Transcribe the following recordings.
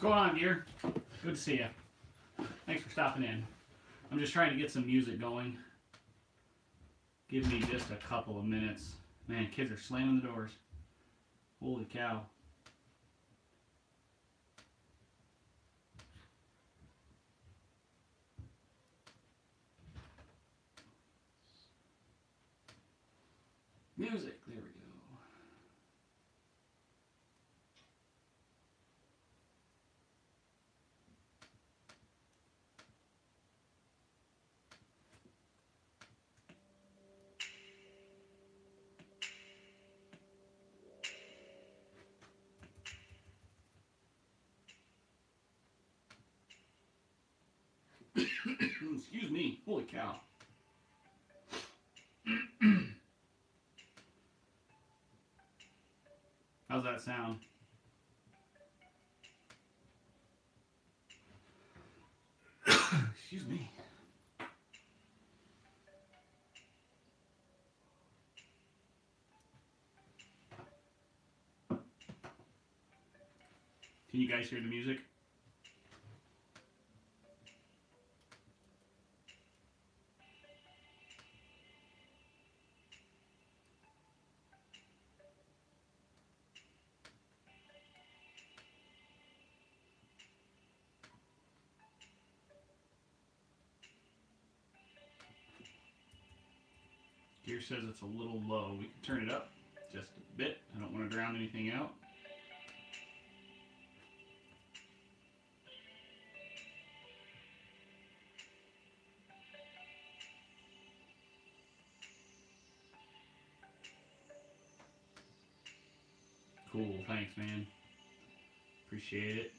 What's going on, dear? Good to see you. Thanks for stopping in. I'm just trying to get some music going. Give me just a couple of minutes. Man, kids are slamming the doors. Holy cow. Music, there we go. Excuse me. Holy cow. How's that sound? Excuse me. Can you guys hear the music? Gear says it's a little low. We can turn it up just a bit. I don't want to drown anything out. Cool, thanks, man. Appreciate it.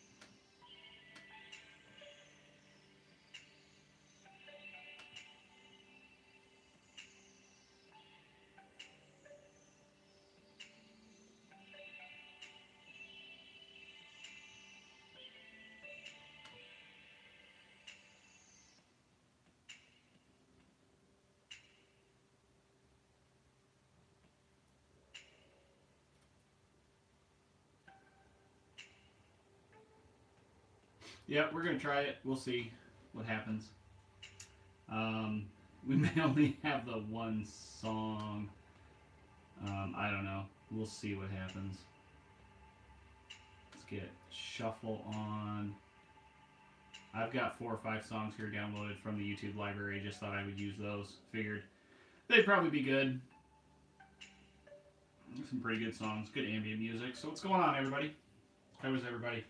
Yeah, we're gonna try it. We'll see what happens. We may only have the one song. I don't know. We'll see what happens. Let's get shuffle on. I've got 4 or 5 songs here downloaded from the YouTube library. Just thought I would use those. Figured they'd probably be good. Some pretty good songs, good ambient music. So what's going on, everybody? How was everybody?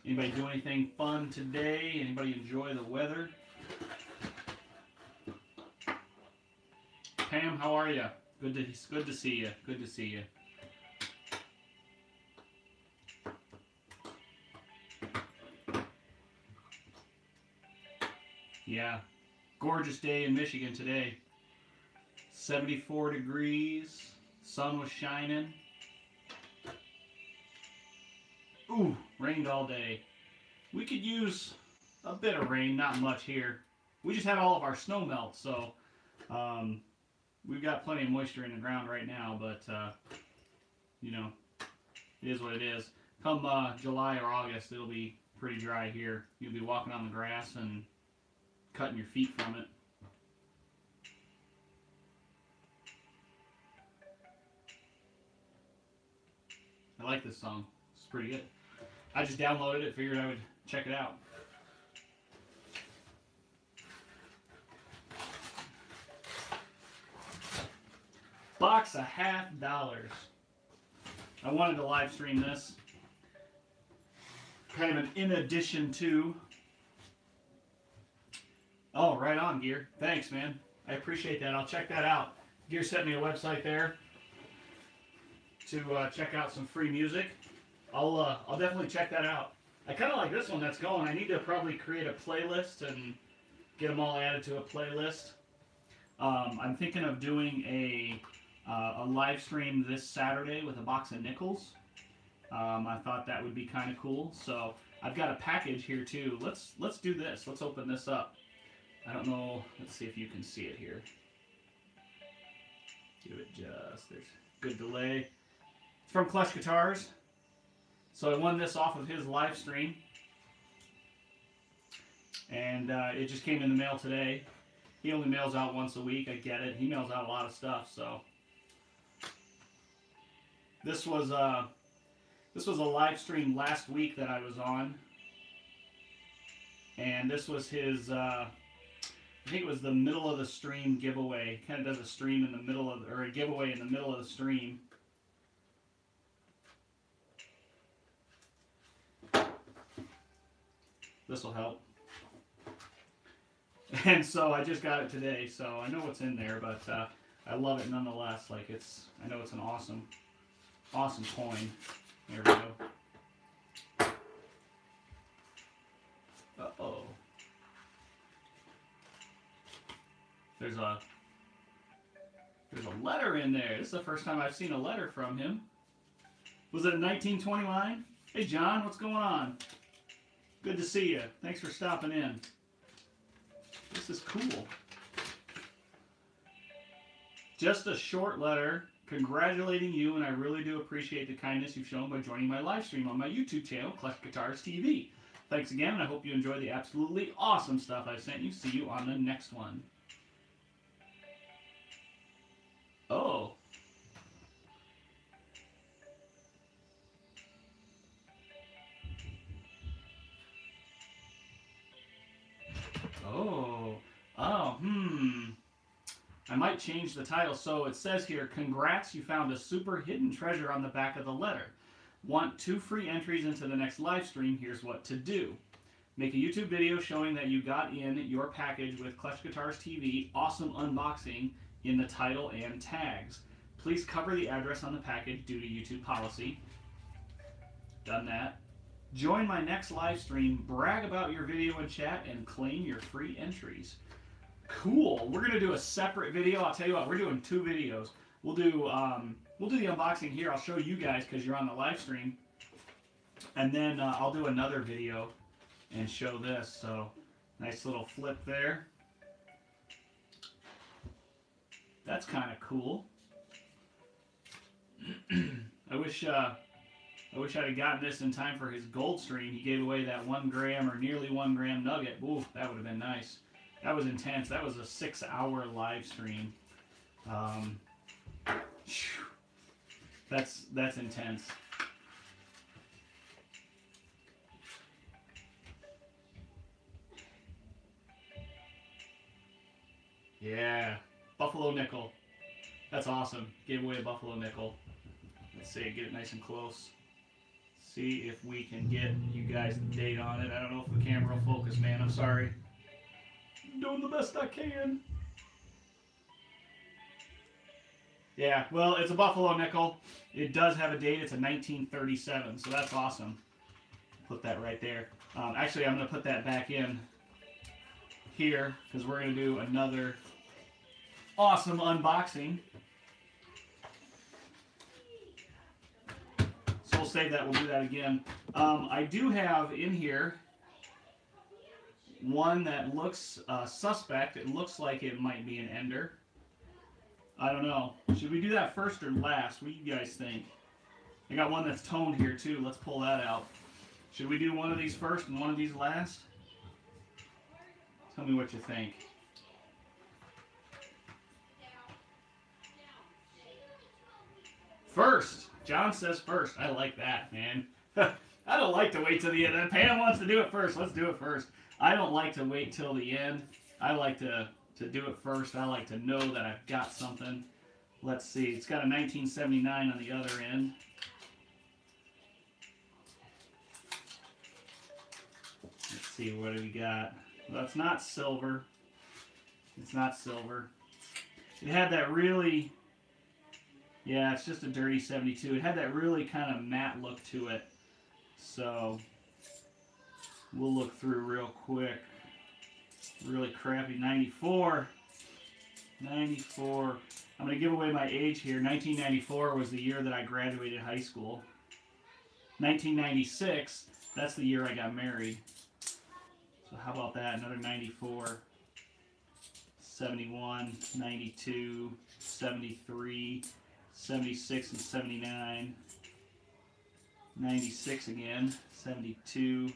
Anybody do anything fun today? Anybody enjoy the weather? Pam, how are you? Good to see you. Good to see you. Yeah, gorgeous day in Michigan today. 74 degrees. Sun was shining. Ooh, rained all day. We could use a bit of rain, not much here. We just had all of our snow melt, so we've got plenty of moisture in the ground right now, but you know, it is what it is. Come July or August, it'll be pretty dry here. You'll be walking on the grass and cutting your feet from it. I like this song. It's pretty good. I just downloaded it, figured I would check it out. Box of $50. I wanted to live stream this. Kind of an in addition to. Oh, right on, Gear. Thanks, man. I appreciate that. I'll check that out. Gear sent me a website there to check out some free music. I'll definitely check that out. I kind of like this one that's going. I need to probably create a playlist and get them all added to a playlist. I'm thinking of doing a live stream this Saturday with a box of nickels. I thought that would be kind of cool. So I've got a package here too. Let's do this. Let's open this up. I don't know. Let's see if you can see it here. Give it just. There's good delay. It's from Clutch Guitars. So I won this off of his live stream. And it just came in the mail today. He only mails out once a week. I get it. He mails out a lot of stuff. So this was a live stream last week that I was on, and this was his. I think it was the middle of the stream giveaway. Kind of does a stream in the middle of, or a giveaway in the middle of the stream. This will help. And so I just got it today, so I know what's in there, but I love it nonetheless. Like I know it's an awesome coin. There we go. Uh-oh. There's a letter in there. This is the first time I've seen a letter from him. Was it a 1929? Hey John, what's going on? Good to see you. Thanks for stopping in. This is cool. Just a short letter congratulating you, and I really do appreciate the kindness you've shown by joining my live stream on my YouTube channel, Clutch Guitars TV. Thanks again, and I hope you enjoy the absolutely awesome stuff I've sent you. See you on the next one. Oh. I might change the title. So it says here, congrats, you found a super hidden treasure on the back of the letter. Want 2 free entries into the next live stream? Here's what to do. Make a YouTube video showing that you got in your package with Clutch Guitars TV awesome unboxing in the title and tags. Please cover the address on the package due to YouTube policy. Done that. Join my next live stream, brag about your video in chat, and claim your free entries. Cool. We're gonna do a separate video. I'll tell you what, we're doing 2 videos. We'll do the unboxing here. I'll show you guys because you're on the live stream, and then I'll do another video and show this. So nice little flip there. That's kind of cool. I wish I'd have gotten this in time for his gold stream. He gave away that 1 gram or nearly 1 gram nugget. Ooh, that would have been nice. That was intense. That was a 6-hour live stream. That's intense. Yeah, Buffalo nickel. That's awesome. Gave away a Buffalo nickel. Let's see, get it nice and close. See if we can get you guys the date on it. I don't know if the camera will focus, man. I'm sorry. I'm doing the best I can. Yeah, well, it's a Buffalo nickel. It does have a date. It's a 1937, so that's awesome. Put that right there. Actually, I'm going to put that back in here because we're going to do another awesome unboxing. So we'll save that. We'll do that again. I do have in here one that looks suspect. It looks like it might be an ender. I don't know. Should we do that first or last? What do you guys think? I got one that's toned here too. Let's pull that out. Should we do one of these first and one of these last? Tell me what you think. First. John says first. I like that, man. I don't like to wait till the end. Pam wants to do it first. Let's do it first. I don't like to wait till the end. I like to do it first. I like to know that I've got something. Let's see. It's got a 1979 on the other end. Let's see, what do we got? Well, it's not silver. It's not silver. It had that really... Yeah, it's just a dirty 72. It had that really kind of matte look to it. So, we'll look through real quick. Really crappy 94. 94. I'm going to give away my age here. 1994 was the year that I graduated high school. 1996, that's the year I got married. So how about that? Another 94. 71, 92, 73, 76, and 79. 96 again, 72,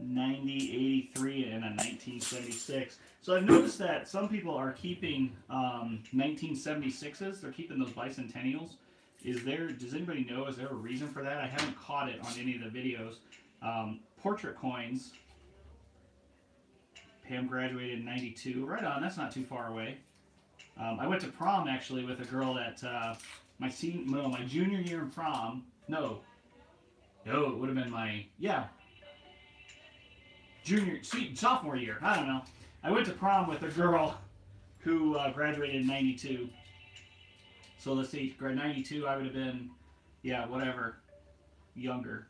90, 83, and a 1976. So I've noticed that some people are keeping 1976s. They're keeping those bicentennials. Does anybody know, is there a reason for that? I haven't caught it on any of the videos. Portrait coins. Pam graduated in 92. Right on, that's not too far away. I went to prom actually with a girl that my junior year in prom. No, it would have been sophomore year. I don't know. I went to prom with a girl who graduated in 92. So let's see, 92, I would have been, younger.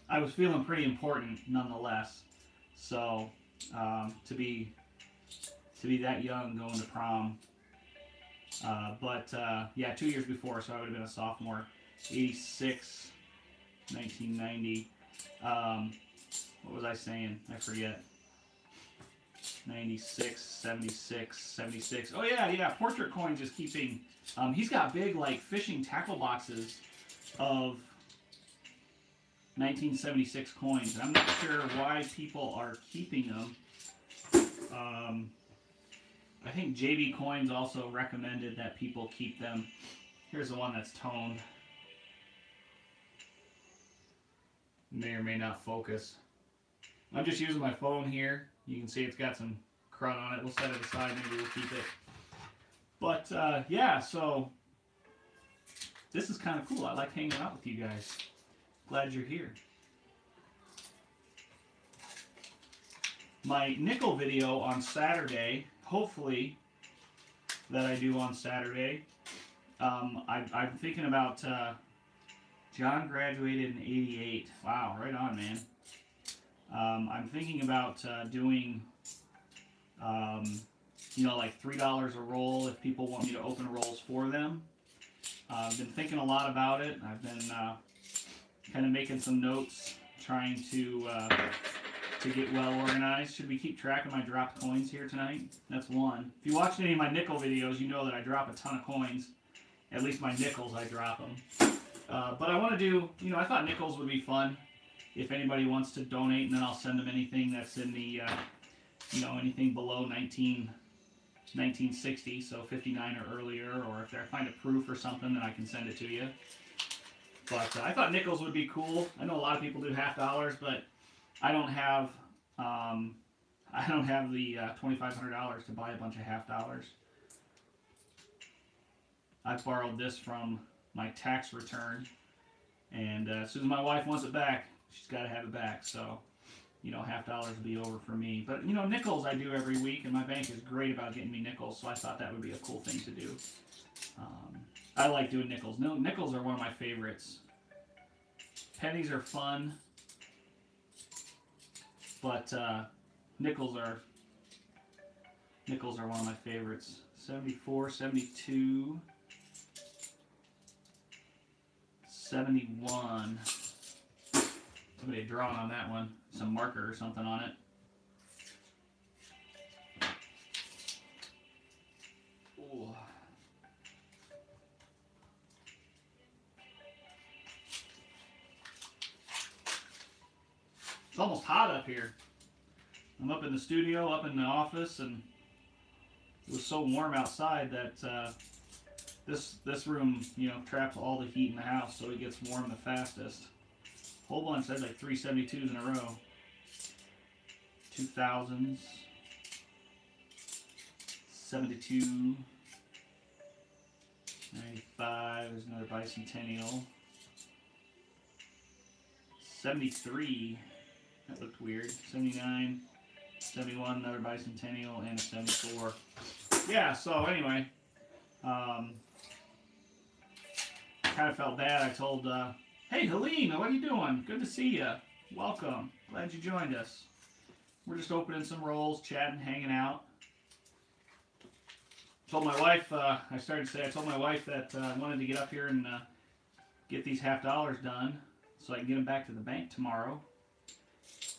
I was feeling pretty important nonetheless. So to be that young going to prom. But 2 years before, so I would have been a sophomore. 86, 1990. What was I saying? I forget. 96, 76, 76. Oh yeah, Portrait Coins is keeping, he's got big like fishing tackle boxes of 1976 coins. And I'm not sure why people are keeping them. I think JB Coins also recommended that people keep them. Here's the one that's toned. May or may not focus. I'm just using my phone here. You can see it's got some crud on it. We'll set it aside. Maybe we'll keep it. But so this is kind of cool. I like hanging out with you guys. Glad you're here. My nickel video on Saturday, hopefully that I do on Saturday. I'm thinking about John graduated in 88. Wow, right on, man. I'm thinking about doing, like $3 a roll if people want me to open rolls for them. I've been thinking a lot about it. I've been kind of making some notes, trying to get well organized. Should we keep track of my dropped coins here tonight? That's one. If you watched any of my nickel videos, you know that I drop a ton of coins. At least my nickels, I drop them. But I want to do, I thought nickels would be fun. If anybody wants to donate, and then I'll send them anything that's in the, anything below 1960, so 59 or earlier, or if I find a proof or something, then I can send it to you. But I thought nickels would be cool. I know a lot of people do $50, but I don't have the $2,500 to buy a bunch of $50. I borrowed this from my tax return, and as soon as my wife wants it back, she's got to have it back. So, $50 will be over for me. But nickels I do every week, and my bank is great about getting me nickels. So I thought that would be a cool thing to do. I like doing nickels. Nickels are one of my favorites. Pennies are fun, but nickels are one of my favorites. 74, 72, 71. Somebody drawn on that one. Some marker or something on it. Ooh. It's almost hot up here. I'm up in the studio, up in the office, and it was so warm outside that this room, traps all the heat in the house, so it gets warm the fastest. Whole bunch, that's like 372s in a row. 2000s. 72. 95, there's another bicentennial. 73, that looked weird. 79, 71, another bicentennial, and a 74. Yeah, so anyway, kind of felt bad. I told, hey, Helene, what are you doing? Good to see you. Welcome. Glad you joined us. We're just opening some rolls, chatting, hanging out. Told my wife, I told my wife that I wanted to get up here and get these $50 done so I can get them back to the bank tomorrow.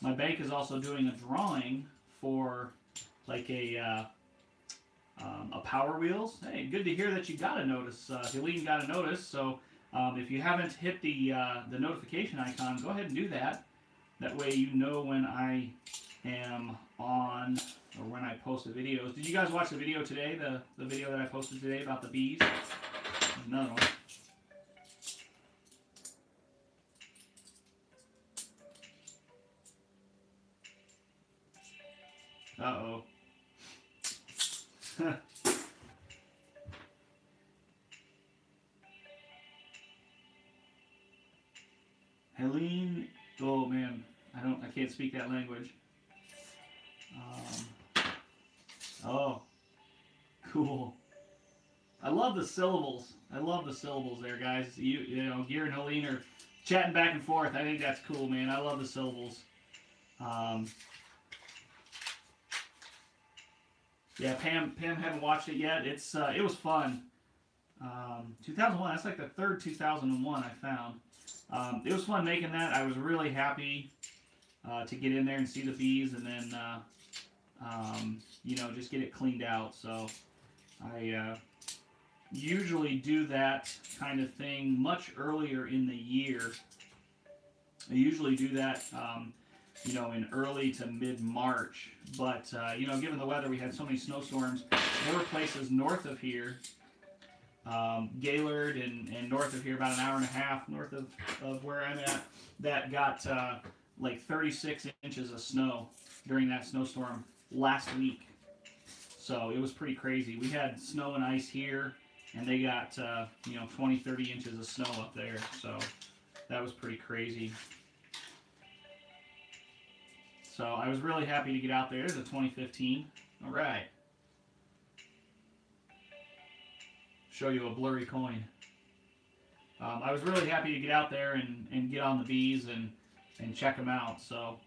My bank is also doing a drawing for like a Power Wheels. Hey, good to hear that you got a notice. Helene got a notice, so If you haven't hit the notification icon, go ahead and do that. That way you know when I am on or when I post the videos. Did you guys watch the video today? The video that I posted today about the bees? Another one. Uh-oh. Helene, oh man, I can't speak that language. Oh, cool. I love the syllables. I love the syllables there, guys. You know, Gear and Helene are chatting back and forth. I think that's cool, man. I love the syllables. Yeah, Pam haven't watched it yet. It was fun. 2001. That's like the third 2001 I found. It was fun making that. I was really happy to get in there and see the bees, and then you know, just get it cleaned out. So I usually do that kind of thing much earlier in the year. I usually do that, you know, in early to mid-March. But, you know, given the weather, we had so many snowstorms. There were places north of here, Gaylord and north of here, about an hour and a half north of where I'm at, that got like 36 inches of snow during that snowstorm last week. So it was pretty crazy. We had snow and ice here, and they got, you know, 20, 30 inches of snow up there. So that was pretty crazy. So I was really happy to get out there. There's a 2015. All right. Show you a blurry coin. I was really happy to get out there and get on the bees and check them out. So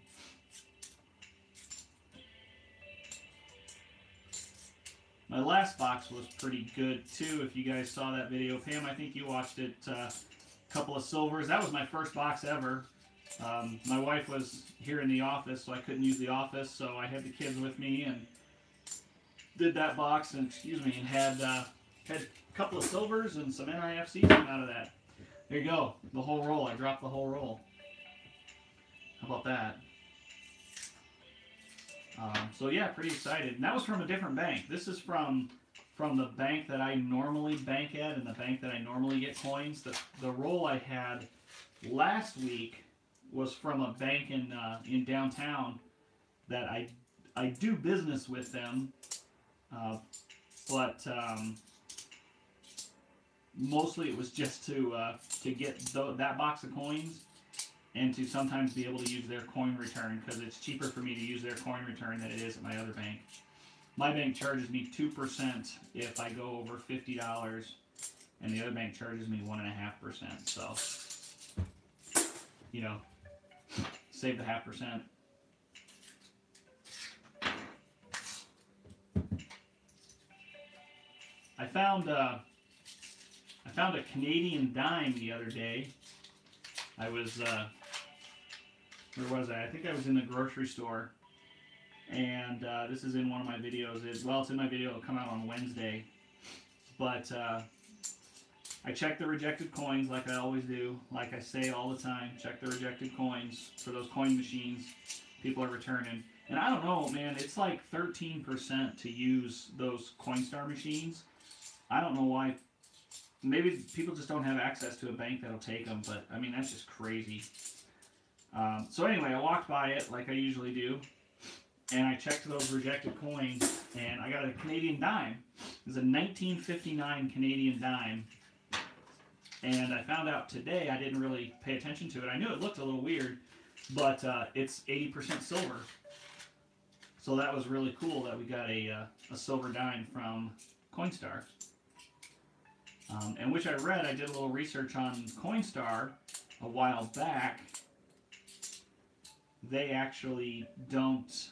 my last box was pretty good too. If you guys saw that video, Pam, I think you watched it. A couple of silvers. That was my first box ever. My wife was here in the office, so I couldn't use the office, so I had the kids with me and did that box. And and had a couple of silvers and some NIFCs come out of that. There you go, the whole roll. I dropped the whole roll. How about that? So yeah, pretty excited. And that was from a different bank. This is from the bank that I normally bank at and the bank that I normally get coins. The roll I had last week was from a bank in downtown that I do business with them, but mostly it was just to get that box of coins and to sometimes be able to use their coin return, because it's cheaper for me to use their coin return than it is at my other bank. My bank charges me 2% if I go over $50, and the other bank charges me 1.5%. So, you know, save the 0.5%. I found a Canadian dime the other day. I was where was I? I think I was in the grocery store, and this is in one of my videos. It's in my video. It'll come out on Wednesday, but I checked the rejected coins like I always do. Like I say all the time, check the rejected coins for those coin machines people are returning. And I don't know, man, it's like 13% to use those Coinstar machines. I don't know why. Maybe people just don't have access to a bank that'll take them, but I mean, that's just crazy. So anyway, I walked by it like I usually do, and I checked those rejected coins, and I got a Canadian dime. It's a 1959 Canadian dime. And I found out today, I didn't really pay attention to it. I knew it looked a little weird, but it's 80% silver. So that was really cool that we got a silver dime from Coinstar. And which I read, I did a little research on Coinstar a while back. They actually don't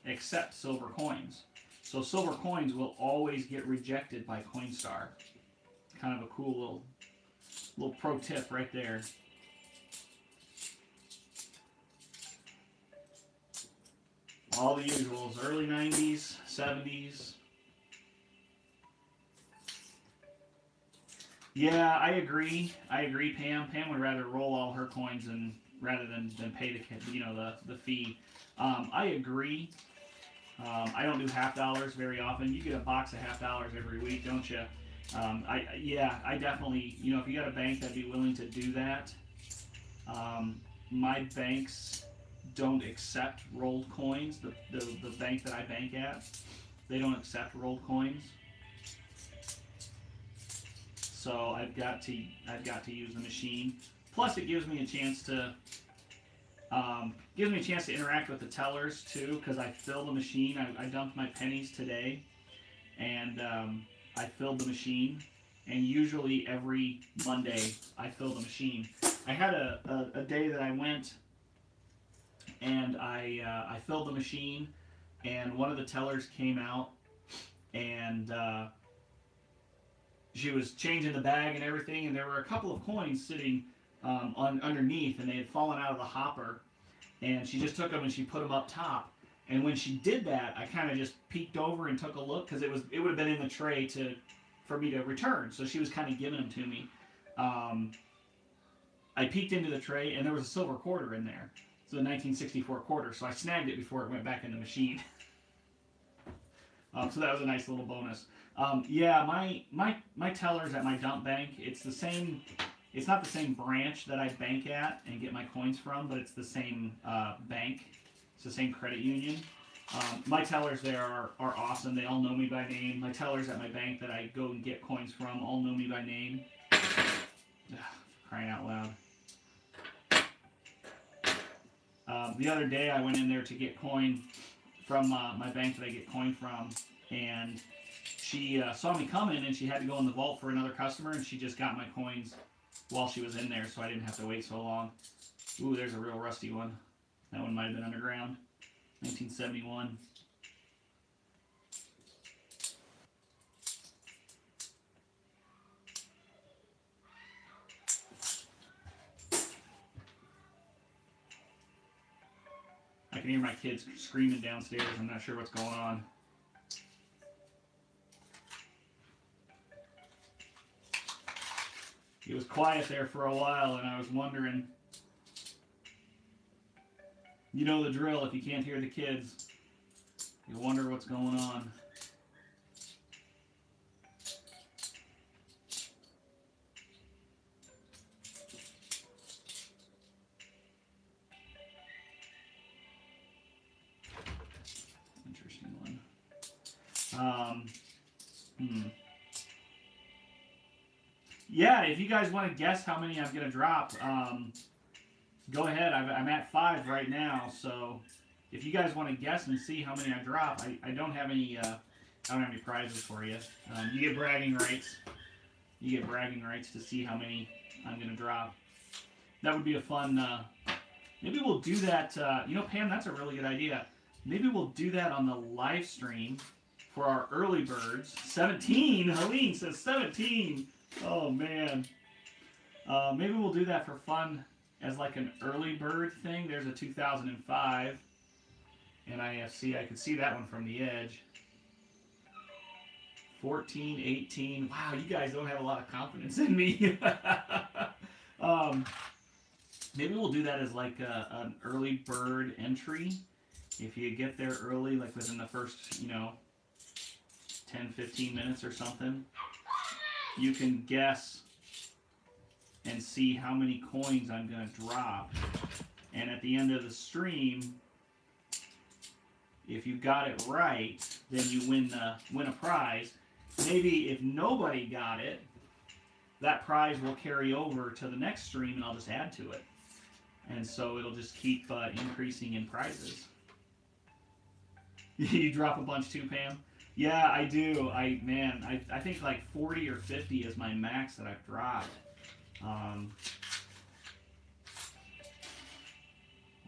accept silver coins. So silver coins will always get rejected by Coinstar. Kind of a cool little pro tip right there. All the usuals, early 90s, 70s. Yeah, I agree. I agree, Pam. Pam would rather roll all her coins and rather than pay the fee. I agree. I don't do half dollars very often. You get a box of half dollars every week, don't you? I definitely, if you got a bank that'd be willing to do that. Um, my banks don't accept rolled coins. The bank that I bank at, they don't accept rolled coins. So I've got to use the machine. Plus, it gives me a chance to interact with the tellers too, because I fill the machine. I dumped my pennies today, and I filled the machine. And usually every Monday I fill the machine. I had a day that I went and I filled the machine, and one of the tellers came out and she was changing the bag and everything, and there were a couple of coins sitting on underneath, and they had fallen out of the hopper, and she just took them and she put them up top. And when she did that, I kind of just peeked over and took a look because it would have been in the tray for me to return. So she was kind of giving them to me. Um, I peeked into the tray and there was a silver quarter in there. It's a 1964 quarter, so I snagged it before it went back in the machine. So that was a nice little bonus. Yeah, my tellers at my dump bank, it's the same. It's not the same branch that I bank at and get my coins from, but it's the same bank. It's the same credit union. My tellers there are awesome. They all know me by name. My tellers at my bank that I go and get coins from all know me by name. Ugh, crying out loud. The other day I went in there to get coin from my bank that I get coin from, and she saw me coming and she had to go in the vault for another customer, and she just got my coins while she was in there, so I didn't have to wait so long. Ooh, there's a real rusty one. That one might have been underground. 1971. I can hear my kids screaming downstairs. I'm not sure what's going on. It was quiet there for a while, and I was wondering. You know the drill. If you can't hear the kids, you wonder what's going on. Interesting one. Hmm. Yeah, if you guys want to guess how many I'm going to drop, go ahead. I'm at 5 right now, so if you guys want to guess and see how many I drop, I don't have any prizes for you. You get bragging rights. You get bragging rights to see how many I'm going to drop. That would be a fun. Maybe we'll do that. Pam, that's a really good idea. Maybe we'll do that on the live stream for our early birds. 17. Helene says 17. Oh man. Maybe we'll do that for fun as like an early bird thing. There's a 2005 NIFC. I could see that one from the edge. 14, 18. Wow, you guys don't have a lot of confidence in me. Maybe we'll do that as like an early bird entry. If you get there early, like within the first, 10, 15 minutes or something, you can guess and see how many coins I'm going to drop. And at the end of the stream, if you got it right, then you win a prize. Maybe if nobody got it, that prize will carry over to the next stream, and I'll just add to it. And so it'll just keep increasing in prizes. You drop a bunch too, Pam? Yeah, I do. I think like 40 or 50 is my max that I've dropped.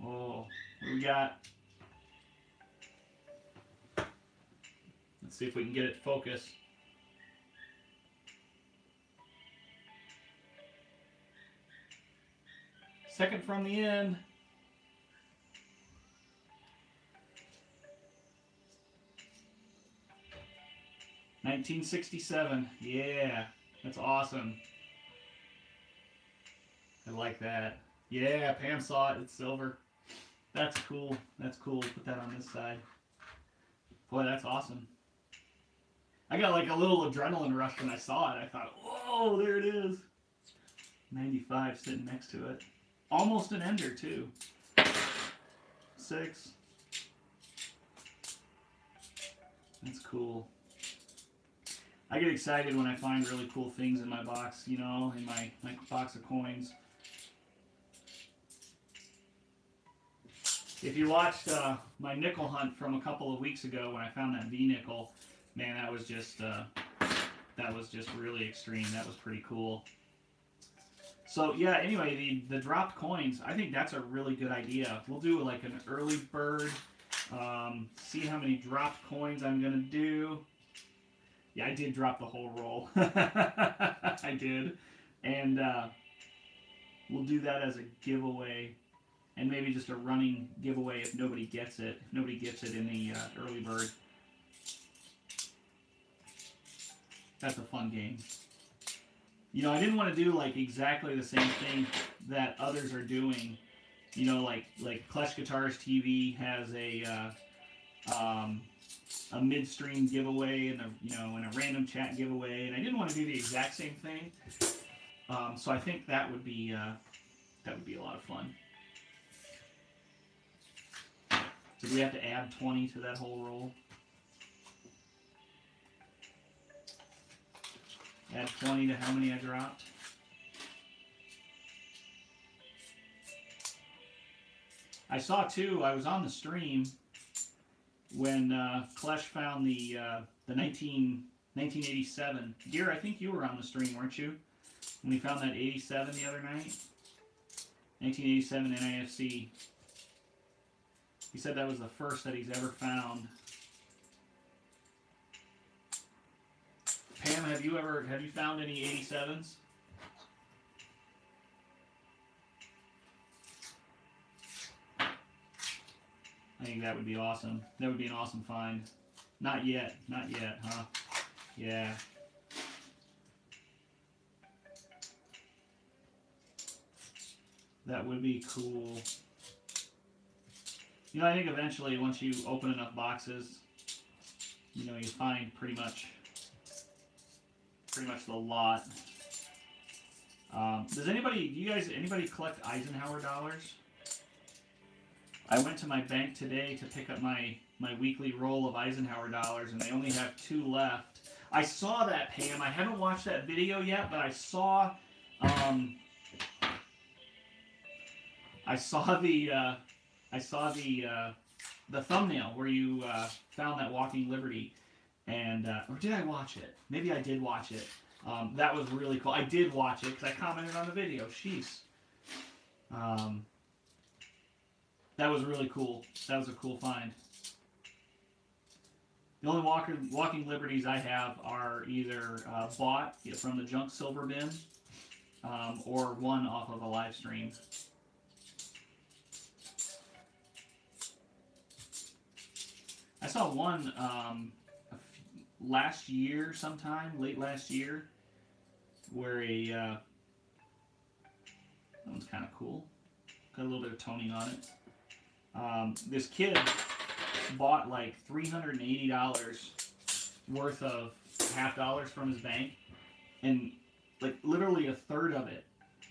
What we got? Let's see if we can get it focused. Second from the end. $1967. Yeah, that's awesome. I like that. Yeah, Pam saw it. It's silver. That's cool. That's cool. Put that on this side. Boy, that's awesome. I got like a little adrenaline rush when I saw it. I thought, whoa, there it is. 95 sitting next to it. Almost an ender, too. 6. That's cool. I get excited when I find really cool things in my box, you know, in my box of coins. If you watched my nickel hunt from a couple of weeks ago when I found that V nickel, man, that was just really extreme. That was pretty cool. So yeah, anyway, the dropped coins, I think that's a really good idea. We'll do like an early bird, see how many dropped coins I'm gonna do. Yeah, I did drop the whole roll. I did, and we'll do that as a giveaway. And maybe just a running giveaway if nobody gets it. If nobody gets it in the early bird. That's a fun game. You know, I didn't want to do like exactly the same thing that others are doing. You know, like Clash Guitars TV has a midstream giveaway and and a random chat giveaway, and I didn't want to do the exact same thing. So I think that would be a lot of fun. So do we have to add 20 to that whole roll? Add 20 to how many I dropped? I saw too, I was on the stream when Klesh found the 1987. Dear, I think you were on the stream, weren't you? When we found that 87 the other night? 1987 NIFC. He said that was the first that he's ever found. Pam, have you found any 87s? I think that would be awesome. That would be an awesome find. Not yet, huh? Yeah. That would be cool. You know, I think eventually, once you open enough boxes, you know, you find pretty much the lot. Does anybody collect Eisenhower dollars? I went to my bank today to pick up my weekly roll of Eisenhower dollars, and they only have 2 left. I saw that, Pam. I haven't watched that video yet, but I saw the thumbnail where you found that Walking Liberty, and or did I watch it? Maybe I did watch it. That was really cool. I did watch it because I commented on the video. Jeez. That was really cool. That was a cool find. The only Walking Liberties I have are either bought from the junk silver bin or one off of a live stream. I saw one last year sometime, late last year, where that one's kind of cool. Got a little bit of toning on it. This kid bought like $380 worth of $half from his bank, and like literally a third of it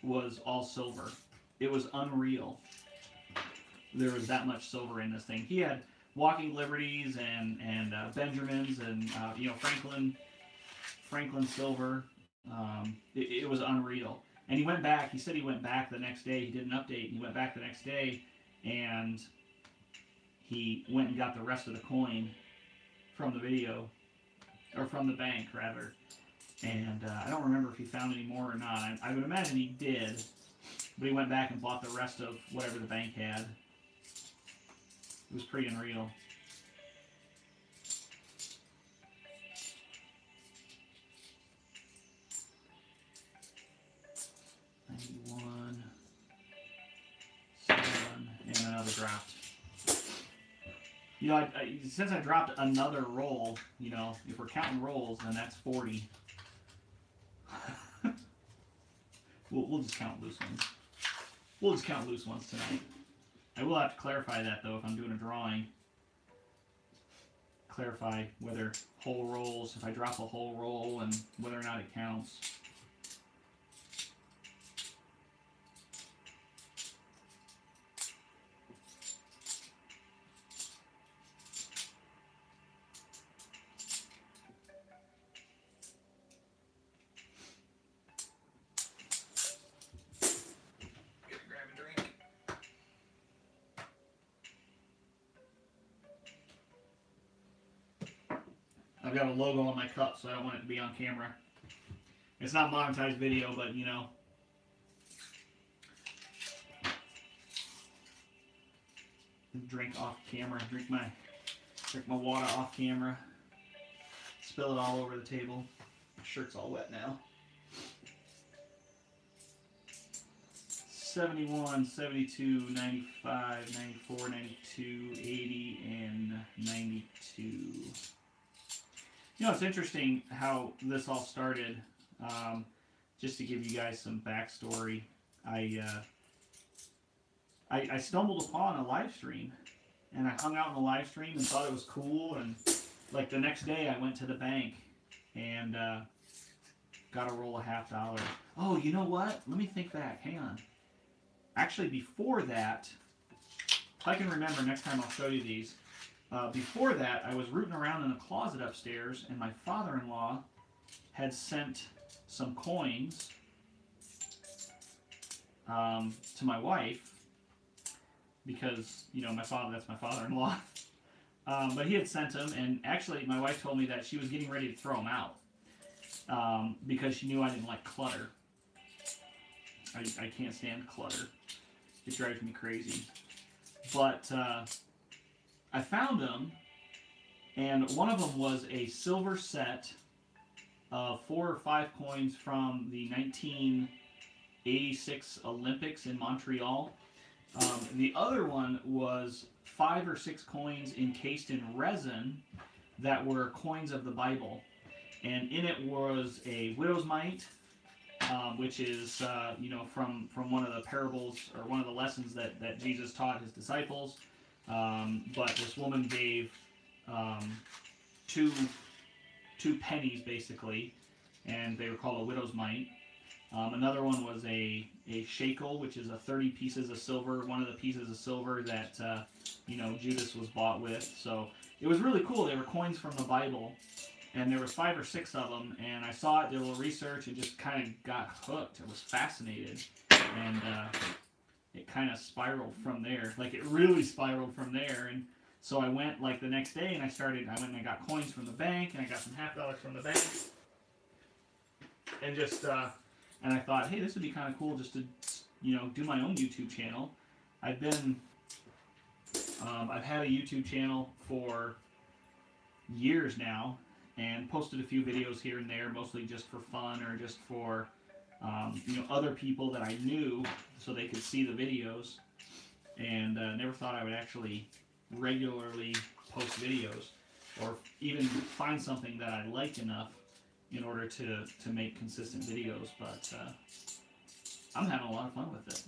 was all silver. It was unreal. There was that much silver in this thing. He had Walking Liberties and Benjamins and Franklin silver. It was unreal. And he went back. He said he went back the next day. He did an update. And he went back the next day, and he went and got the rest of the coin from the video, or from the bank rather. And I don't remember if he found any more or not. I would imagine he did, but he went back and bought the rest of whatever the bank had. It was pretty unreal. And another dropped. You know, since I dropped another roll, you know, if we're counting rolls, then that's 40. We'll just count loose ones. We'll just count loose ones tonight. I will have to clarify that, though, if I'm doing a drawing. Clarify whether whole rolls, if I drop a whole roll, and whether or not it counts. I've got a logo on my cup, so I don't want it to be on camera. It's not monetized video, but you know. Drink off camera. Drink my water off camera. Spill it all over the table. My shirt's all wet now. 71, 72, 95, 94, 92, 80, and 92. You know, it's interesting how this all started. Just to give you guys some backstory, I stumbled upon a live stream, and I hung out in the live stream and thought it was cool. And like the next day, I went to the bank and got a roll of $50. Oh, you know what? Let me think back. Hang on. Actually, before that, if I can remember, next time I'll show you these. Before that, I was rooting around in a closet upstairs, and my father-in-law had sent some coins to my wife because, you know, that's my father-in-law. But he had sent them, and actually my wife told me that she was getting ready to throw them out because she knew I didn't like clutter. I can't stand clutter. It drives me crazy. But I found them, and one of them was a silver set of 4 or 5 coins from the 1986 Olympics in Montreal. The other one was 5 or 6 coins encased in resin that were coins of the Bible. And in it was a widow's mite, which is, from one of the parables or one of the lessons that Jesus taught his disciples. But this woman gave two pennies, basically, and they were called a widow's mite. Another one was a shekel, which is a 30 pieces of silver, one of the pieces of silver that, Judas was bought with. So it was really cool. They were coins from the Bible, and there was 5 or 6 of them, and I saw it, did a little research, and just kind of got hooked. I was fascinated, and it kind of spiraled from there. Like, it really spiraled from there, and so I went, like, the next day, and I went and I got coins from the bank, and I got some $50 from the bank, and just, and I thought, hey, this would be kind of cool just to, do my own YouTube channel. I've had a YouTube channel for years now, and posted a few videos here and there, mostly just for fun or just for, other people that I knew so they could see the videos, and never thought I would actually regularly post videos or even find something that I liked enough in order to make consistent videos, but I'm having a lot of fun with it.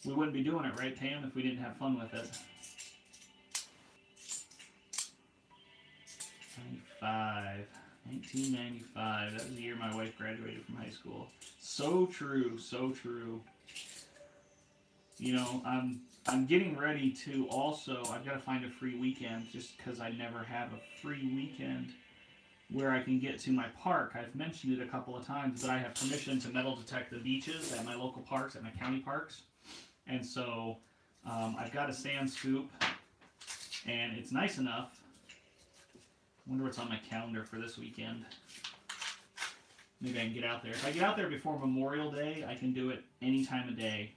We wouldn't be doing it, right, Pam, if we didn't have fun with it. 1995. That was the year my wife graduated from high school. So true, so true. I'm getting ready to also, I've got to find a free weekend just because I never have a free weekend where I can get to my park. I've mentioned it a couple of times, but I have permission to metal detect the beaches at my local parks, at my county parks. And so I've got a sand scoop, and it's nice enough. I wonder what's on my calendar for this weekend. Maybe I can get out there. If I get out there before Memorial Day, I can do it any time of day.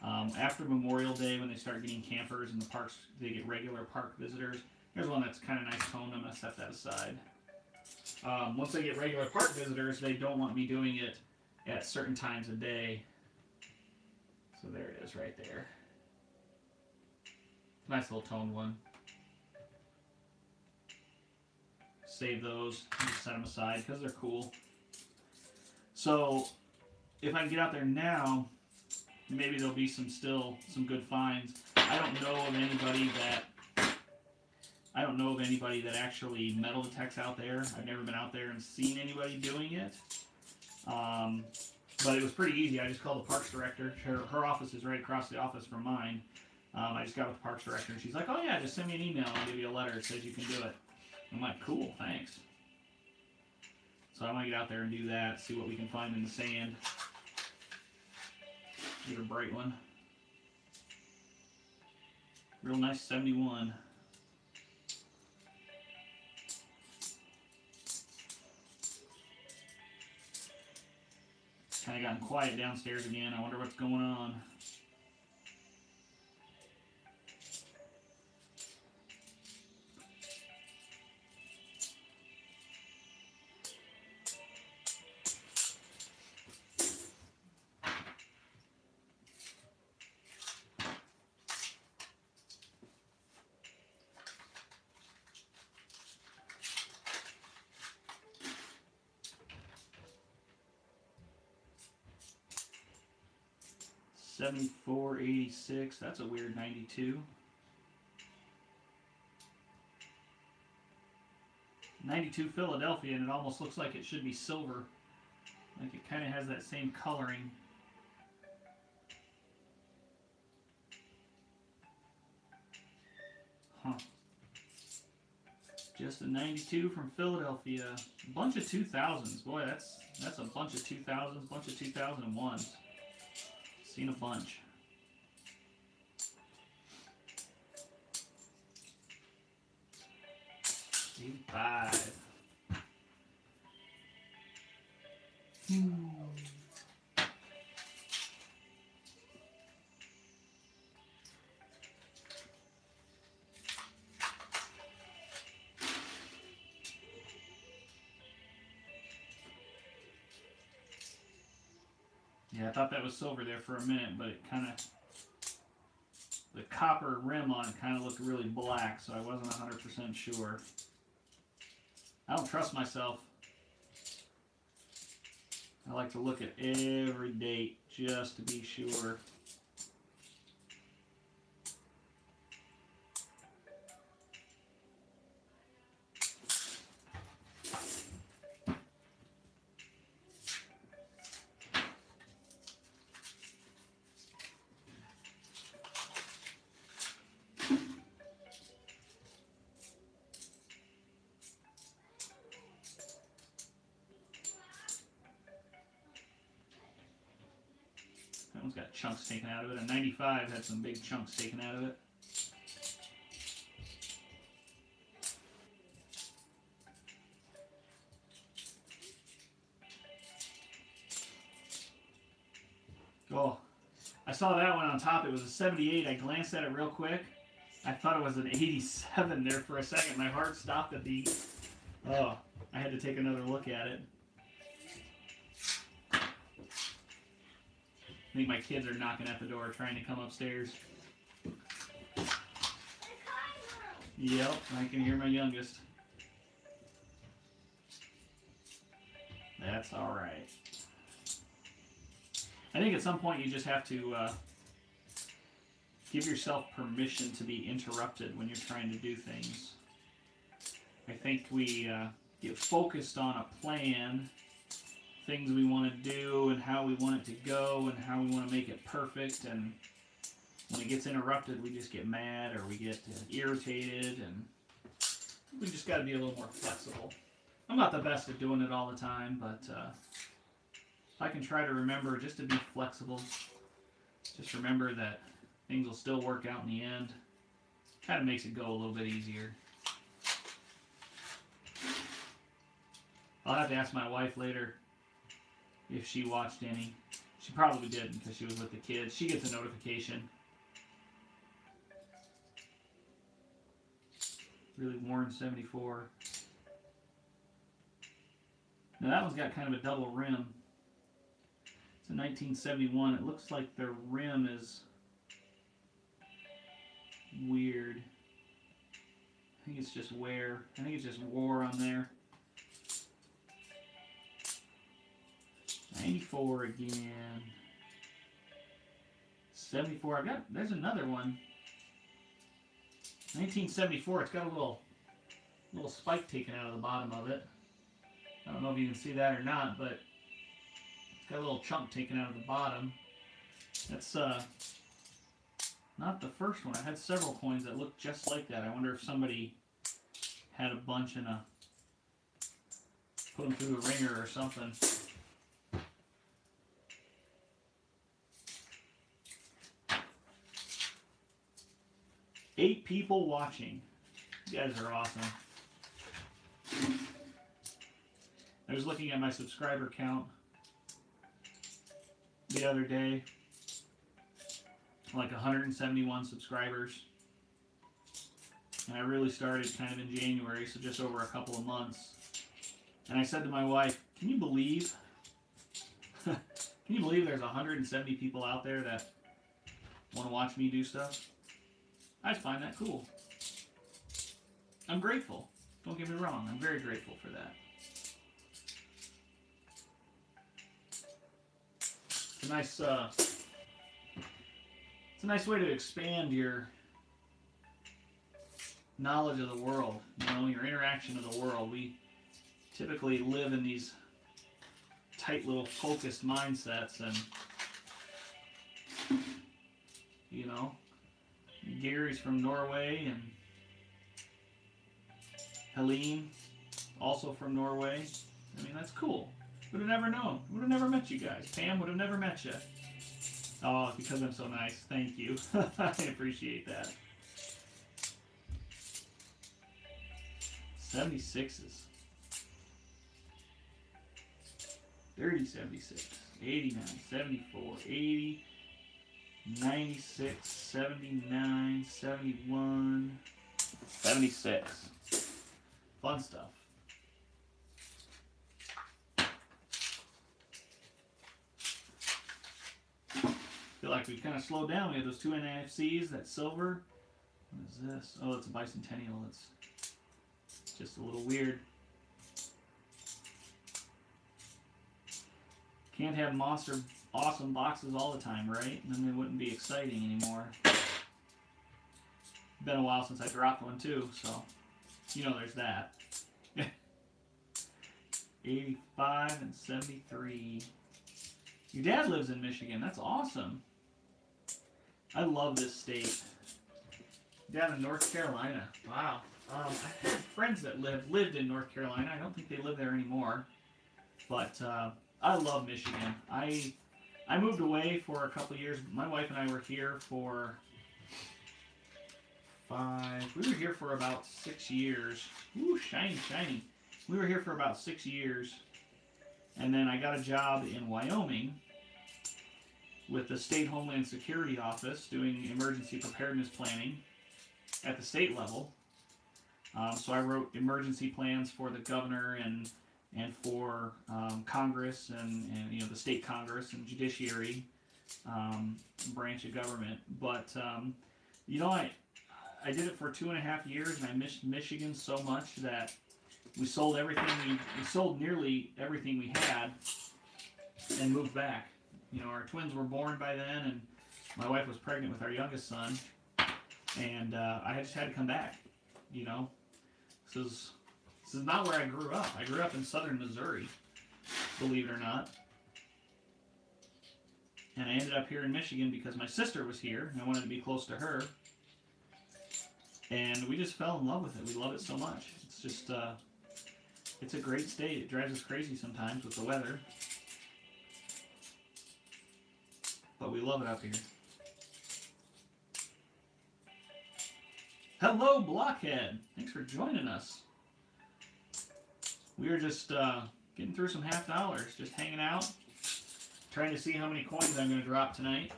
After Memorial Day, when they start getting campers in the parks, they get regular park visitors. Here's one that's kind of nice toned. I'm going to set that aside. Once they get regular park visitors, they don't want me doing it at certain times of day. So there it is right there. Nice little toned one. Save those and just set them aside because they're cool. So if I can get out there now, maybe there'll be some good finds. I don't know of anybody that actually metal detects out there. I've never been out there and seen anybody doing it. But it was pretty easy. I just called the parks director. Her office is right across the office from mine. I just got with the parks director, and she's like, "Oh yeah, just send me an email. I'll give you a letter that says you can do it." I'm like, "Cool, thanks." So I'm gonna get out there and do that. See what we can find in the sand. Get a bright one. Real nice 71. Kind of gotten quiet downstairs again. I wonder what's going on. $74.86. That's a weird 92. 92 Philadelphia, and it almost looks like it should be silver. Like it kind of has that same coloring. Huh. Just a 92 from Philadelphia. A bunch of 2000s. Boy, that's a bunch of 2000s, bunch of 2001s. Seen a bunch. $85. Yeah, I thought that was silver there for a minute, but it kind of, the copper rim on it kind of looked really black, so I wasn't 100% sure. I don't trust myself. I like to look at every date just to be sure. That one's got chunks taken out of it. A 95 had some big chunks taken out of it. Oh, I saw that one on top. It was a 78. I glanced at it real quick. I thought it was an 87 there for a second. My heart stopped at the... Oh, I had to take another look at it. I think my kids are knocking at the door trying to come upstairs. Yep, I can hear my youngest. That's alright. I think at some point you just have to give yourself permission to be interrupted when you're trying to do things. I think we get focused on a plan, things we want to do and how we want it to go and how we want to make it perfect, and when it gets interrupted we just get mad or we get irritated, and we just got to be a little more flexible. I'm not the best at doing it all the time, but if I can try to remember just to be flexible, just remember that things will still work out in the end, kind of makes it go a little bit easier. I'll have to ask my wife later if she watched any. She probably didn't because she was with the kids. She gets a notification. Really worn 74. Now that one's got kind of a double rim. It's a 1971. It looks like the rim is weird. I think it's just wear. I think it's just wore on there. 95. 74 again. 74. There's another one. 1974. It's got a little spike taken out of the bottom of it. I don't know if you can see that or not, but it's got a little chunk taken out of the bottom. That's not the first one. I had several coins that looked just like that. I wonder if somebody had a bunch and put them through a ringer or something. Eight people watching. You guys are awesome. I was looking at my subscriber count the other day. Like 171 subscribers. And I really started kind of in January, so just over a couple of months. And I said to my wife, can you believe there's 170 people out there that want to watch me do stuff? I just find that cool. I'm grateful. Don't get me wrong. I'm very grateful for that. It's a nice way to expand your knowledge of the world. You know, your interaction of the world. We typically live in these tight little focused mindsets, and you know, Gary's from Norway, and Helene, also from Norway. I mean, that's cool. Would have never known. Would have never met you guys. Pam would have never met you. Oh, because I'm so nice. Thank you. I appreciate that. 76s. 30, 76, 89, 74, 80, 96, 79, 71, 76. Fun stuff. Feel like we kind of slowed down. We have those two NFCs, that silver. What is this? Oh, it's a bicentennial. It's just a little weird. Can't have monster awesome boxes all the time, right? And then they wouldn't be exciting anymore. Been a while since I dropped one too, so you know there's that. 85 and 73. Your dad lives in Michigan. That's awesome. I love this state. Down in North Carolina. Wow. I had friends that lived in North Carolina. I don't think they live there anymore. But I love Michigan. I moved away for a couple of years. My wife and I were here for we were here for about 6 years. Ooh, shiny, shiny. We were here for about 6 years. And then I got a job in Wyoming with the State Homeland Security Office doing emergency preparedness planning at the state level. So I wrote emergency plans for the governor and for Congress and you know the state Congress and judiciary branch of government. But you know, I did it for 2.5 years, and I missed Michigan so much that we sold everything. We sold nearly everything we had and moved back. You know, our twins were born by then, and my wife was pregnant with our youngest son, and I just had to come back. You know, this is not where I grew up. I grew up in southern Missouri, believe it or not. And I ended up here in Michigan because my sister was here, and I wanted to be close to her. And we just fell in love with it. We love it so much. It's just, it's a great state. It drives us crazy sometimes with the weather. But we love it up here. Hello, Blockhead. Thanks for joining us. We were just getting through some half dollars, just hanging out, trying to see how many coins I'm going to drop tonight.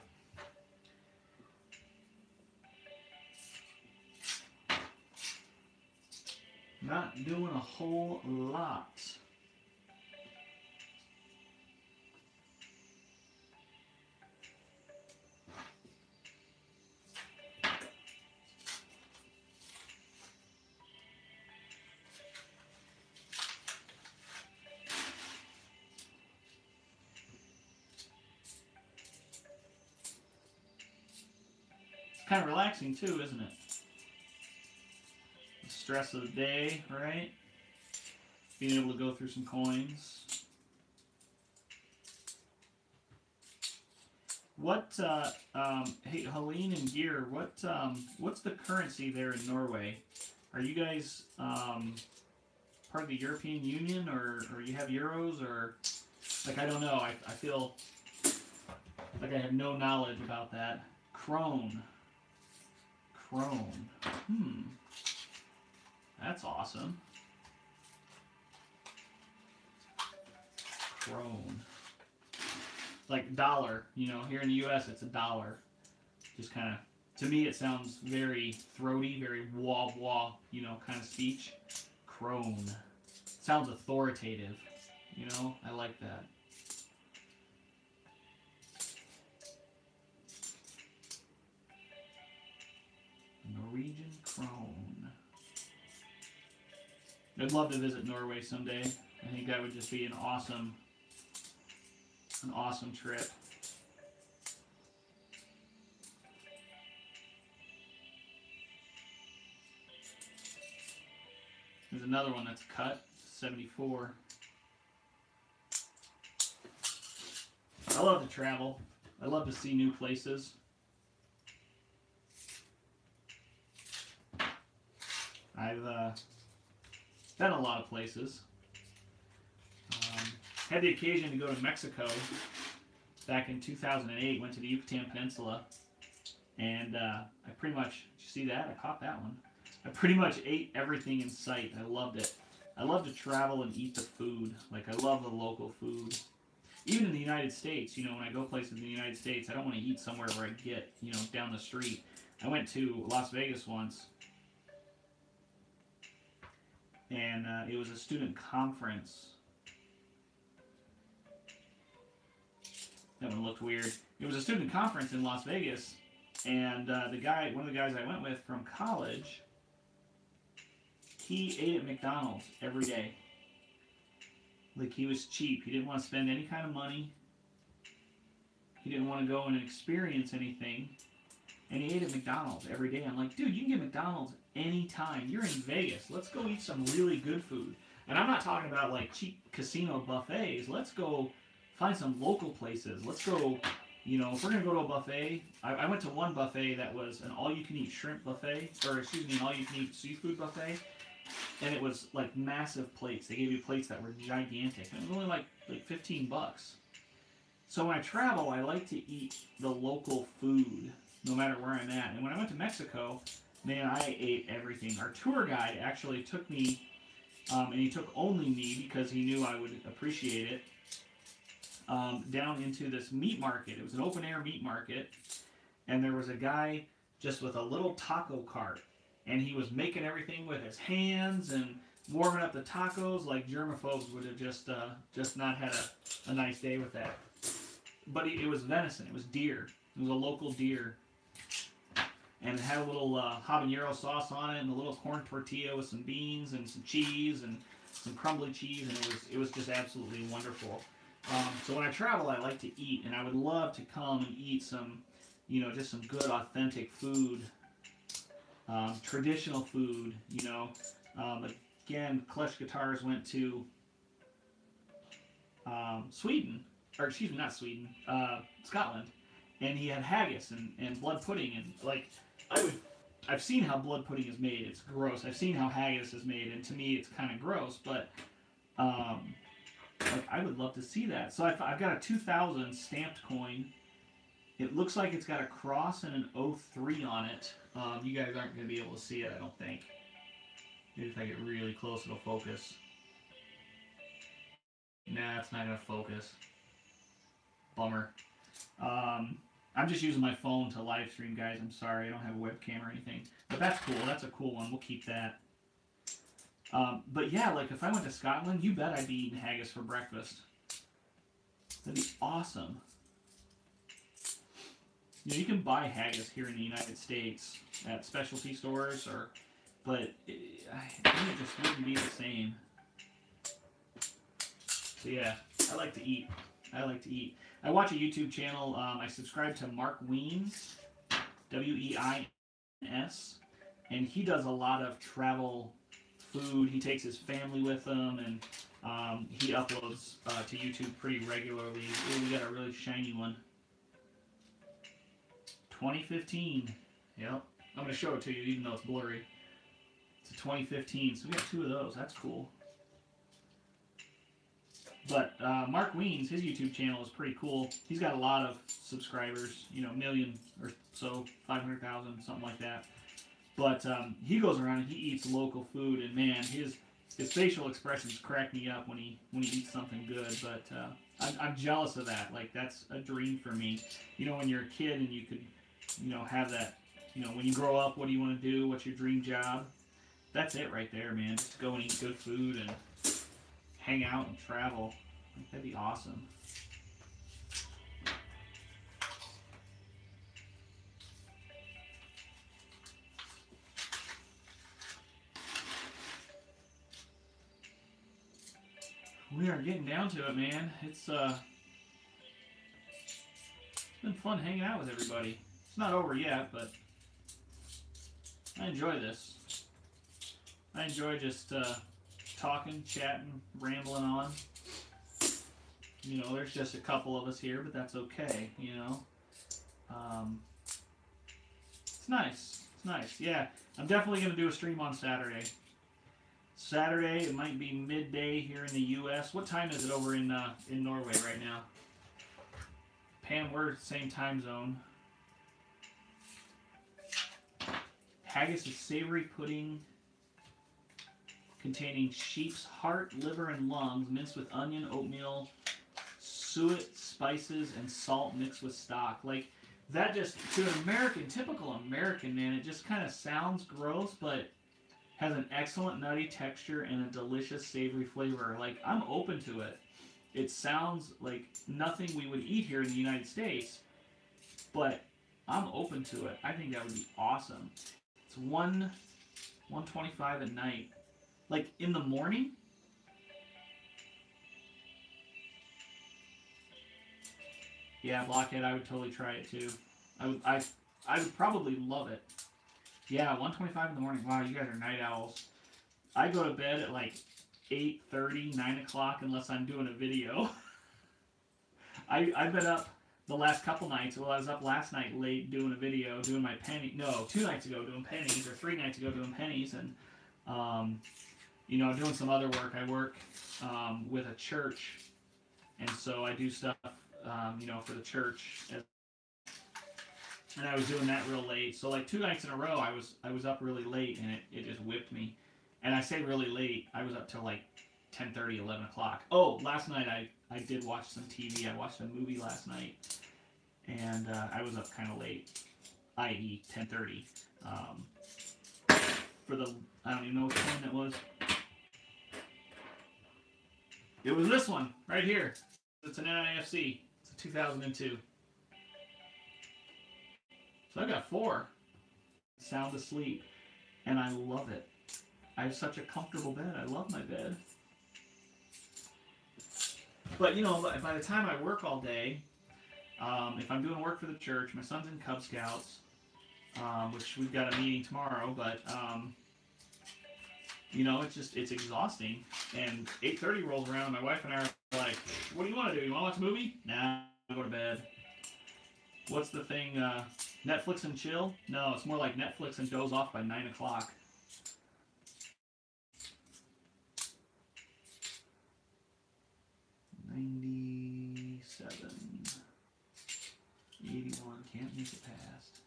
Not doing a whole lot. kind of relaxing too, isn't it? The stress of the day, right? Being able to go through some coins. What, hey, Helene and Gear, what's the currency there in Norway? Are you guys part of the European Union, or you have euros, or like I don't know. I feel like I have no knowledge about that. Krone. That's awesome. Krone. Like dollar, you know, here in the U.S. it's a dollar. Just kind of, to me it sounds very throaty, very wah-wah, you know, kind of speech. Krone. Sounds authoritative, you know, I like that. Norwegian krone. I'd love to visit Norway someday. I think that would just be an awesome trip. There's another one that's cut, 74. I love to travel. I love to see new places. I've been a lot of places. Had the occasion to go to Mexico back in 2008. Went to the Yucatan Peninsula, and I pretty much, did you see that? I caught that one. I pretty much ate everything in sight. I loved it. I love to travel and eat the food. Like, I love the local food. Even in the United States, you know, when I go places in the United States, I don't want to eat somewhere where I get, you know, down the street. I went to Las Vegas once, and it was a student conference. That one looked weird. It was a student conference in Las Vegas, and one of the guys I went with from college, he ate at McDonald's every day. Like, he was cheap. He didn't want to spend any kind of money. He didn't want to go and experience anything. And he ate at McDonald's every day. I'm like, dude, you can get McDonald's anytime. You're in Vegas. Let's go eat some really good food. And I'm not talking about, like, cheap casino buffets. Let's go find some local places. Let's go, you know, if we're going to go to a buffet. I went to one buffet that was an all-you-can-eat shrimp buffet. Or, excuse me, an all-you-can-eat seafood buffet. And it was like massive plates. They gave you plates that were gigantic. And it was only like $15. So when I travel, I like to eat the local food, no matter where I'm at. And when I went to Mexico, man, I ate everything. Our tour guide actually took me, and he took only me because he knew I would appreciate it, down into this meat market. It was an open-air meat market. And there was a guy just with a little taco cart. And he was making everything with his hands and warming up the tacos. Like, germaphobes would have just not had a nice day with that. But it was venison. It was deer. It was a local deer. And it had a little habanero sauce on it, and a little corn tortilla with some beans and some cheese and some crumbly cheese, and it was just absolutely wonderful. So when I travel, I like to eat, and I would love to come and eat some, you know, just some good authentic food. Traditional food, you know. Again, Clash Guitars went to Sweden, or excuse me, not Sweden, Scotland, and he had haggis and blood pudding, and like, I've seen how blood pudding is made. It's gross. I've seen how haggis is made, and to me, it's kind of gross. But like, I would love to see that. So I've got a 2000 stamped coin. It looks like it's got a cross and an 03 on it. You guys aren't going to be able to see it, I don't think. Maybe if I get really close, it'll focus. Nah, it's not going to focus. Bummer. I'm just using my phone to live stream, guys. I'm sorry, I don't have a webcam or anything. But that's cool. That's a cool one. We'll keep that. But yeah, like, if I went to Scotland, you bet I'd be eating haggis for breakfast. That'd be awesome. You know, you can buy haggis here in the United States at specialty stores, but I think it just wouldn't be the same. So yeah, I like to eat. I watch a YouTube channel. I subscribe to Mark Wiens. Weins, and he does a lot of travel food. He takes his family with him, and he uploads to YouTube pretty regularly. Ooh, we got a really shiny one. 2015. Yep. I'm going to show it to you even though it's blurry. It's a 2015, so we got two of those. That's cool. But Mark Weens, his YouTube channel is pretty cool. He's got a lot of subscribers, you know, a million or so, 500,000, something like that. But he goes around and he eats local food, and man, his facial expressions crack me up when he eats something good. But I'm jealous of that. Like, that's a dream for me. You know, when you're a kid and you could, you know, have that. You know, when you grow up, what do you want to do? What's your dream job? That's it right there, man. Just go and eat good food and hang out and travel. Like, that'd be awesome. We are getting down to it, man. It's been fun hanging out with everybody. It's not over yet, but I enjoy this. I enjoy just talking, chatting, rambling on. You know, there's just a couple of us here, but that's okay, you know. It's nice. It's nice. Yeah, I'm definitely going to do a stream on Saturday. Saturday, it might be midday here in the U.S. What time is it over in Norway right now? Pam, we're same time zone. Haggis is savory pudding containing sheep's heart, liver, and lungs, minced with onion, oatmeal, suet, spices, and salt mixed with stock. Like, that just, to an American, typical American, man, it just kind of sounds gross, but has an excellent nutty texture and a delicious savory flavor. Like, I'm open to it. It sounds like nothing we would eat here in the United States, but I'm open to it. I think that would be awesome. It's $125 at night. Like, in the morning? Yeah, Blockhead, I would totally try it too. I would probably love it. Yeah, 1:25 in the morning. Wow, you guys are night owls. I go to bed at like 8:30, 9 o'clock unless I'm doing a video. I've been up the last couple nights. Well, I was up last night late doing a video, doing my penny. No, 2 nights ago doing pennies, or 3 nights ago doing pennies, and you know, doing some other work. I work with a church, and so I do stuff, you know, for the church. And I was doing that real late. So like 2 nights in a row, I was up really late, and it just whipped me. And I say really late, I was up till like 10:30, 11 o'clock. Oh, last night I did watch some TV. I watched a movie last night, and I was up kind of late, i.e. 10:30. For the, I don't even know which one it was. It was this one, right here. It's an NIFC. It's a 2002. So I got 4. Sound asleep. And I love it. I have such a comfortable bed. I love my bed. But, you know, by the time I work all day, if I'm doing work for the church, my son's in Cub Scouts, which we've got a meeting tomorrow, but, you know, it's exhausting. And 8:30 rolls around, and my wife and I are like, what do you want to do? You want to watch a movie? Nah, I'll go to bed. What's the thing, Netflix and chill? No, it's more like Netflix and doze off by 9 o'clock. $97, $81, can't make it past.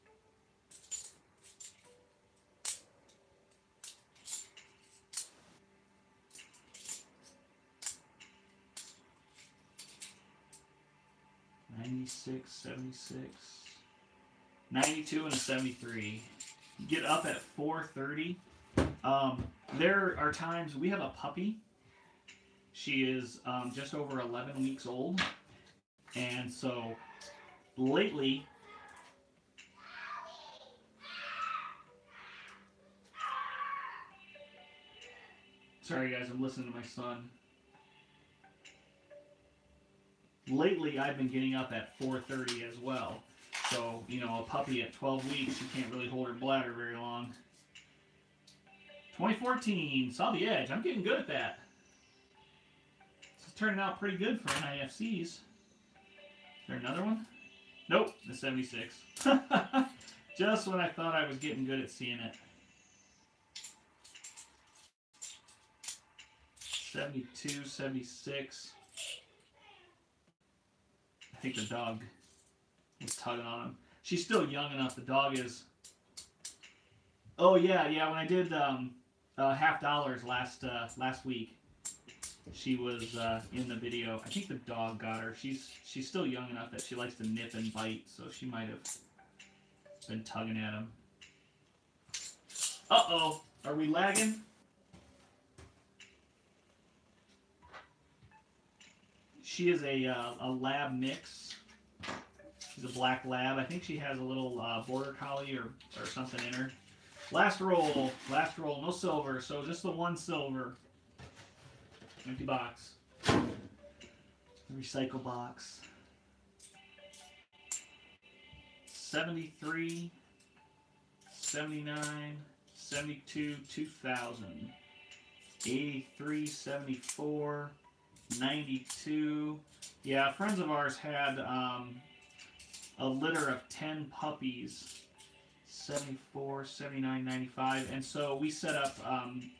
$96, $76, $92, and a 73. Get up at 4:30. There are times we have a puppy. She is just over 11 weeks old, and so lately, sorry guys, I'm listening to my son. Lately, I've been getting up at 4:30 as well. So, you know, a puppy at 12 weeks, she can't really hold her bladder very long. 2014, saw the edge. I'm getting good at that. This is turning out pretty good for NIFCs. Is there another one? Nope, the 76. Just when I thought I was getting good at seeing it. 72, 76. I think the dog was tugging on him. She's still young enough. The dog is. Oh yeah. When I did $50 last week, she was in the video. I think the dog got her. She's still young enough that she likes to nip and bite, so she might have been tugging at him. Uh-oh. Are we lagging? She is a lab mix. She's a black lab. I think she has a little border collie or something in her. Last roll. No silver, so just the one silver. Empty box. Recycle box. 73, 79, 72, 2000, 83, 74, 92. Yeah, friends of ours had a litter of 10 puppies, 74, 79, 95, and so we set up an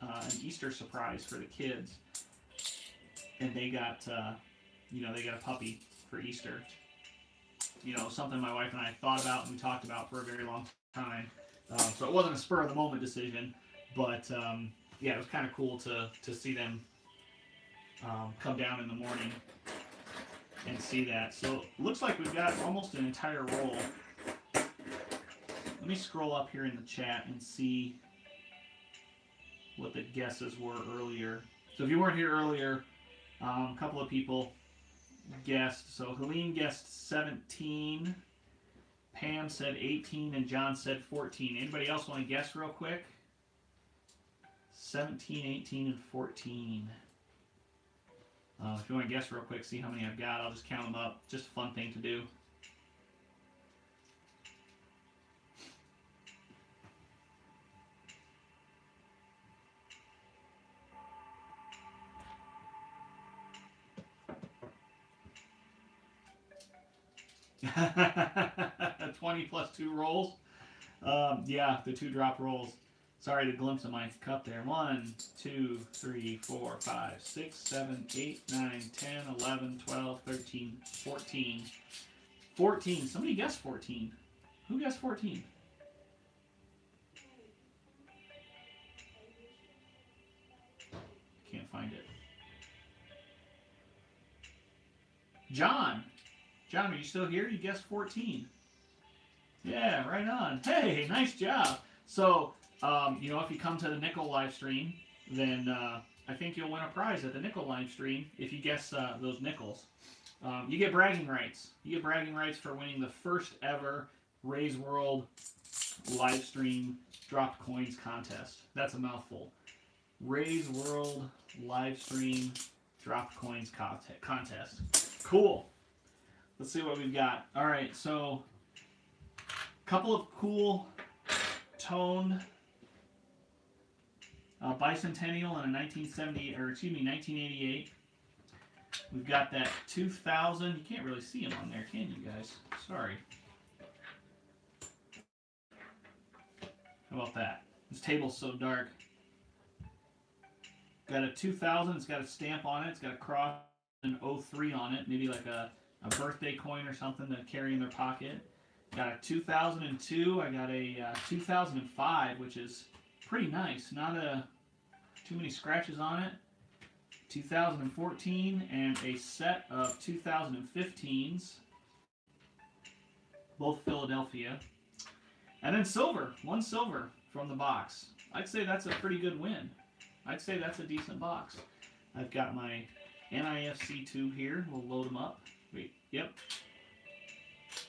Easter surprise for the kids, and they got, they got a puppy for Easter. You know, something my wife and I thought about and we talked about for a very long time. So it wasn't a spur of the moment decision, but yeah, it was kind of cool to see them come down in the morning and see that. So it looks like we've got almost an entire roll. Let me scroll up here in the chat and see what the guesses were earlier. So if you weren't here earlier, a couple of people guessed. So Helene guessed 17, Pam said 18, and John said 14. Anybody else want to guess real quick? 17, 18, and 14. If you want to guess real quick, see how many I've got. I'll just count them up. Just a fun thing to do. $20 plus 2 rolls. Yeah, the 2 drop rolls. Sorry to glimpse of my cup there. 1, 2, 3, 4, 5, 6, 7, 8, 9, 10, 11, 12, 13, 14. 14. Somebody guessed 14. Who guessed 14? Can't find it. John. John, are you still here? You guessed 14. Yeah, right on. Hey, nice job. So, if you come to the nickel live stream, then I think you'll win a prize at the nickel live stream if you guess those nickels. You get bragging rights. You get bragging rights for winning the first ever Ray's World live stream dropped coins contest. That's a mouthful. Ray's World live stream dropped coins contest. Cool. Let's see what we've got. All right, so a couple of cool toned bicentennial in a 1988. We've got that 2000. You can't really see them on there, can you guys? Sorry. How about that? This table's so dark. Got a 2000. It's got a stamp on it. It's got a cross and 03 on it. Maybe like a birthday coin or something to carry in their pocket. Got a 2002. I got a 2005, which is pretty nice. Not too many scratches on it. 2014 and a set of 2015s, both Philadelphia. And then silver, 1 silver from the box. I'd say that's a pretty good win. I'd say that's a decent box. I've got my NIFC tube here. We'll load them up. Wait, yep.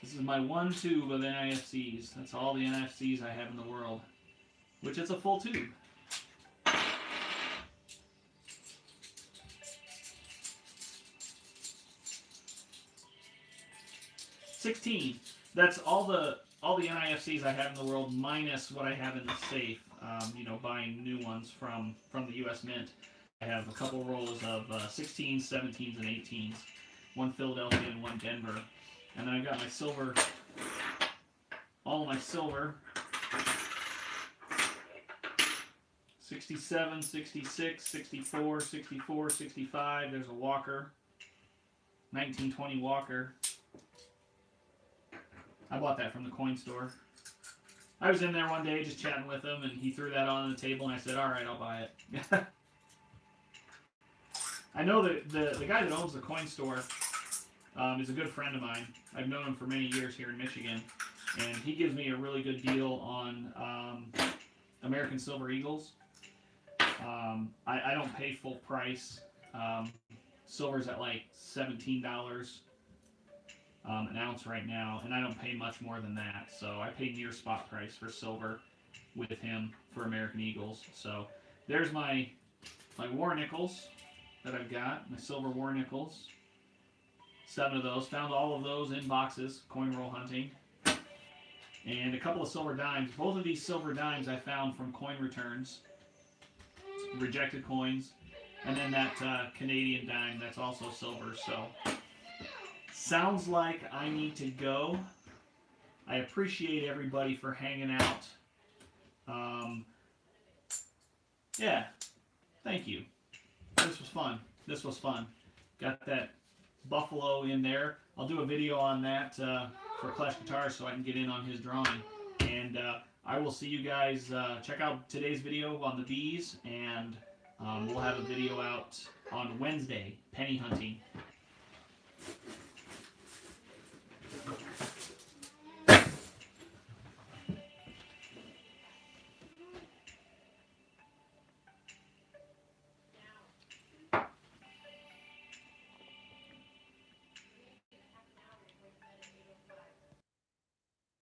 This is my 1 tube of NIFCs. That's all the NIFCs I have in the world, which is a full tube. 16. that's all the NIFCs I have in the world minus what I have in the safe. You know, buying new ones from the U.S. Mint. I have a couple rolls of 16s, 17s, and 18s. One Philadelphia and one Denver. And then I've got my silver, all my silver. 67, 66, 64, 64, 65. There's a Walker. 1920 Walker. I bought that from the coin store. I was in there one day just chatting with him, and he threw that on the table, and I said, all right, I'll buy it. I know that the guy that owns the coin store is a good friend of mine. I've known him for many years here in Michigan, and he gives me a really good deal on American Silver Eagles. I don't pay full price. Silver's at like $17 an ounce right now, and I don't pay much more than that. So I pay near spot price for silver with him for American Eagles. So there's my war nickels that I've got, my silver war nickels. 7 of those. Found all of those in boxes, coin roll hunting. And a couple of silver dimes. Both of these silver dimes I found from coin returns. Rejected coins. And then that Canadian dime that's also silver. So, sounds like I need to go. I appreciate everybody for hanging out. Yeah, thank you. This was fun. This was fun. Got that buffalo in there. I'll do a video on that for Clash Guitars so I can get in on his drawing. And I will see you guys. Check out today's video on the bees, and we'll have a video out on Wednesday, penny hunting.